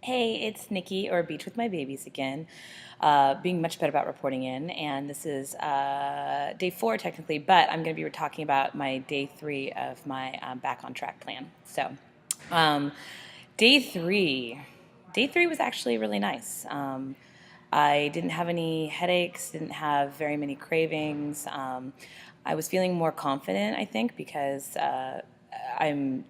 Hey, it's Nikki or Beach with My Babies again, being much better about reporting in. And this is day four technically, but I'm going to be talking about my day three of my back on track plan. So, um, day three, day three was actually really nice. I didn't have any headaches, didn't have very many cravings. I was feeling more confident, I think, because I'm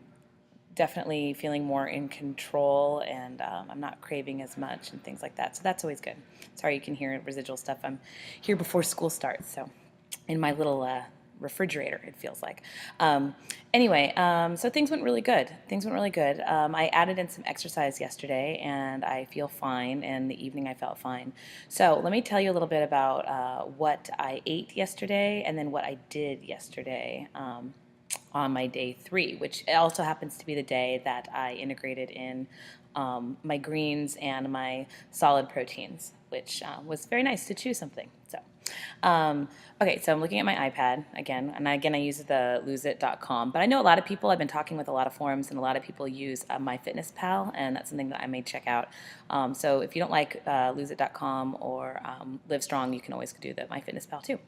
definitely feeling more in control and I'm not craving as much and things like that. So that's always good. Sorry you can hear residual stuff. I'm here before school starts, so in my little refrigerator, it feels like. So things went really good. Things went really good. I added in some exercise yesterday and I feel fine, and the evening I felt fine. So let me tell you a little bit about what I ate yesterday and then what I did yesterday. On my day three, which also happens to be the day that I integrated in my greens and my solid proteins, which was very nice to choose something. Um, okay, so I'm looking at my iPad again, and again, I use the loseit.com. But I know a lot of people, I've been talking with a lot of forums, and a lot of people use MyFitnessPal, and that's something that I may check out. So if you don't like loseit.com or Livestrong, you can always do the MyFitnessPal too.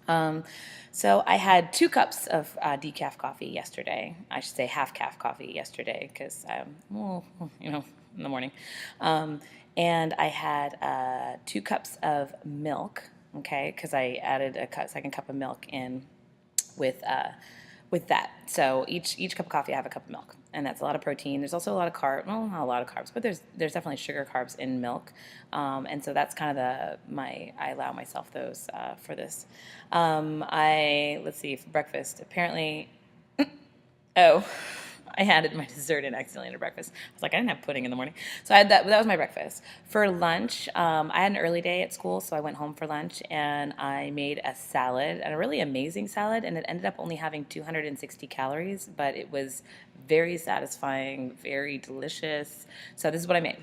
Um, so I had 2 cups of decaf coffee yesterday. I should say half calf coffee yesterday because, in the morning. Um, and I had 2 cups of milk, okay, because I added second cup of milk in with uh, with that. So each cup of coffee, I have a cup of milk, and that's a lot of protein. There's also a lot of carbs. Well, not a lot of carbs, but there's definitely sugar carbs in milk, and so that's kind of I allow myself those for this. I let's see for breakfast. Apparently, oh, I added my dessert in accidentally to breakfast. I was like, I didn't have pudding in the morning. So I had that. That was my breakfast. For lunch, I had an early day at school, so I went home for lunch and I made a salad, and a really amazing salad, and it ended up only having 260 calories, but it was very satisfying, very delicious. So this is what I made.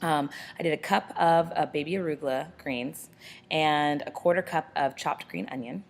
I did a cup of baby arugula greens and a quarter cup of chopped green onion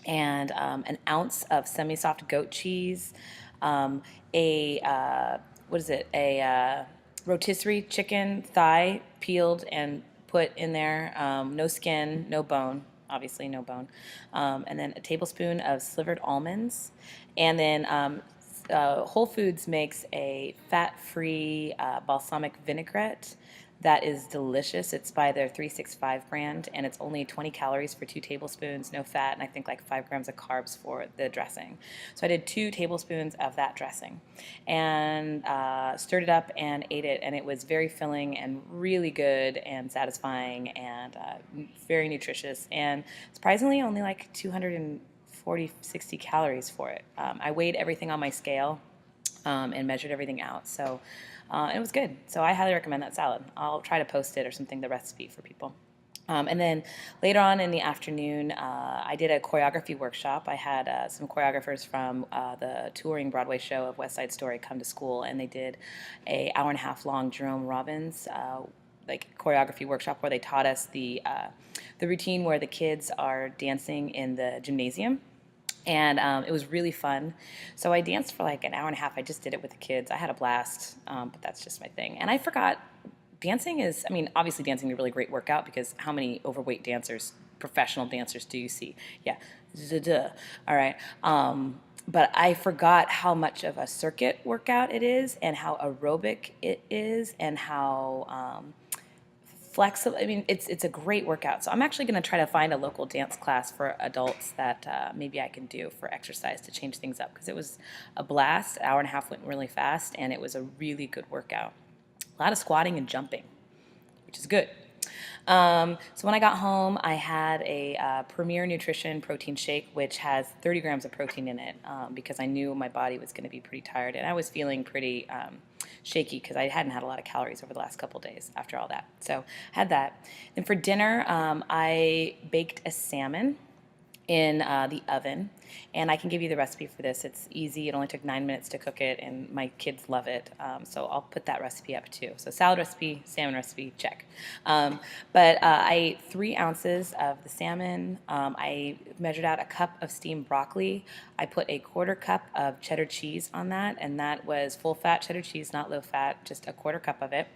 and an ounce of semi-soft goat cheese, a what is it? A rotisserie chicken thigh peeled and put in there, no skin, no bone, obviously no bone, and then a tablespoon of slivered almonds, and then Whole Foods makes a fat-free balsamic vinaigrette that is delicious. It's by their 365 brand, and it's only 20 calories for 2 tablespoons, no fat, and I think like 5 grams of carbs for the dressing. So I did 2 tablespoons of that dressing and stirred it up and ate it, and it was very filling and really good and satisfying and very nutritious, and surprisingly only like 240, 60 calories for it. I weighed everything on my scale and measured everything out. So it was good. So I highly recommend that salad. I'll try to post it or something, the recipe for people. And then later on in the afternoon, I did a choreography workshop. I had some choreographers from the touring Broadway show of West Side Story come to school, and they did a hour and a half long Jerome Robbins like choreography workshop where they taught us the routine where the kids are dancing in the gymnasium, and it was really fun. So I danced for like an hour and a half. I just did it with the kids. I had a blast, but that's just my thing. And I forgot, dancing is, I mean, obviously dancing is a really great workout because how many overweight dancers, professional dancers, do you see? Yeah, duh. All right. But I forgot how much of a circuit workout it is, and how aerobic it is, and how flexible. I mean, it's a great workout. So I'm actually going to try to find a local dance class for adults that maybe I can do for exercise to change things up, because it was a blast. An hour and a half went really fast, and it was a really good workout. A lot of squatting and jumping, which is good. So when I got home, I had a Premier Nutrition protein shake, which has 30 grams of protein in it, because I knew my body was going to be pretty tired, and I was feeling pretty shaky because I hadn't had a lot of calories over the last couple days after all that. So I had that. Then for dinner, I baked a salmon in the oven, and I can give you the recipe for this. It's easy. It only took 9 minutes to cook it, and my kids love it. So I'll put that recipe up too. So salad recipe, salmon recipe, check. But I ate 3 ounces of the salmon. I measured out a cup of steamed broccoli. I put a quarter cup of cheddar cheese on that, and that was full fat cheddar cheese, not low fat, just a quarter cup of it.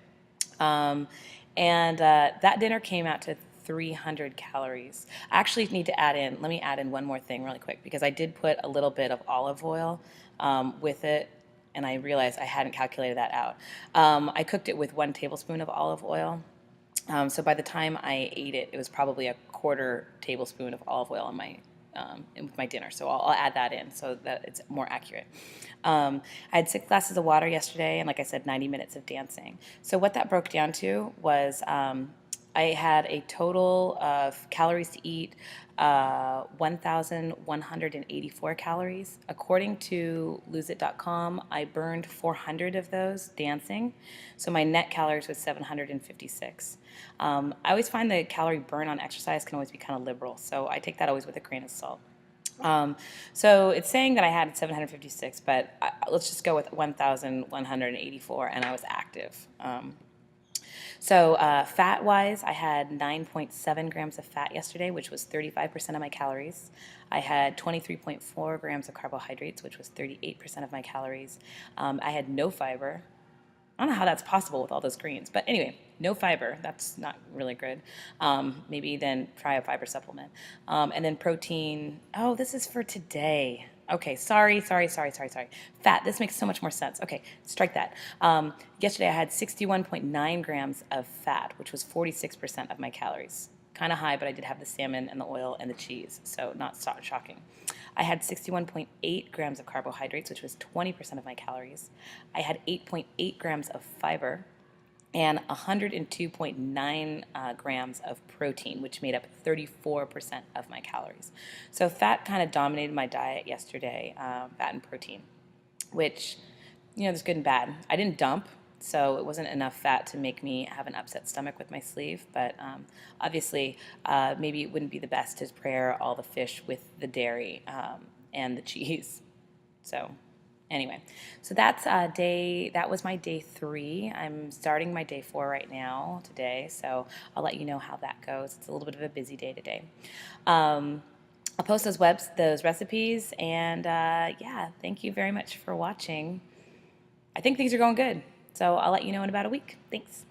Um, and that dinner came out to 300 calories. I actually need to let me add in one more thing really quick because I did put a little bit of olive oil with it, and I realized I hadn't calculated that out. I cooked it with 1 tablespoon of olive oil. So by the time I ate it, it was probably a quarter tablespoon of olive oil with my dinner. So I'll add that in so that it's more accurate. I had 6 glasses of water yesterday, and like I said, 90 minutes of dancing. So what that broke down to was I had a total of calories to eat, 1,184 calories. According to loseit.com, I burned 400 of those dancing, so my net calories was 756. I always find the calorie burn on exercise can always be kind of liberal, so I take that always with a grain of salt. So it's saying that I had 756, but let's just go with 1,184, and I was active. So fat-wise, I had 9.7 grams of fat yesterday, which was 35% of my calories. I had 23.4 grams of carbohydrates, which was 38% of my calories. I had no fiber. I don't know how that's possible with all those greens, but anyway, no fiber. That's not really good. Maybe then try a fiber supplement. And then protein. Oh, this is for today. Okay, sorry. Fat, this makes so much more sense. Okay, strike that. Yesterday I had 61.9 grams of fat, which was 46% of my calories. Kind of high, but I did have the salmon and the oil and the cheese, so not shocking. I had 61.8 grams of carbohydrates, which was 20% of my calories. I had 8.8 grams of fiber and 102.9 grams of protein, which made up 34% of my calories. So fat kind of dominated my diet yesterday, fat and protein, which, there's good and bad. I didn't dump, so it wasn't enough fat to make me have an upset stomach with my sleeve, but obviously maybe it wouldn't be the best to pair all the fish with the dairy and the cheese. So anyway, so that was my day 3. I'm starting my day 4 right now today, so I'll let you know how that goes. It's a little bit of a busy day today. I'll post those recipes, and yeah, thank you very much for watching. I think things are going good, so I'll let you know in about a week. Thanks.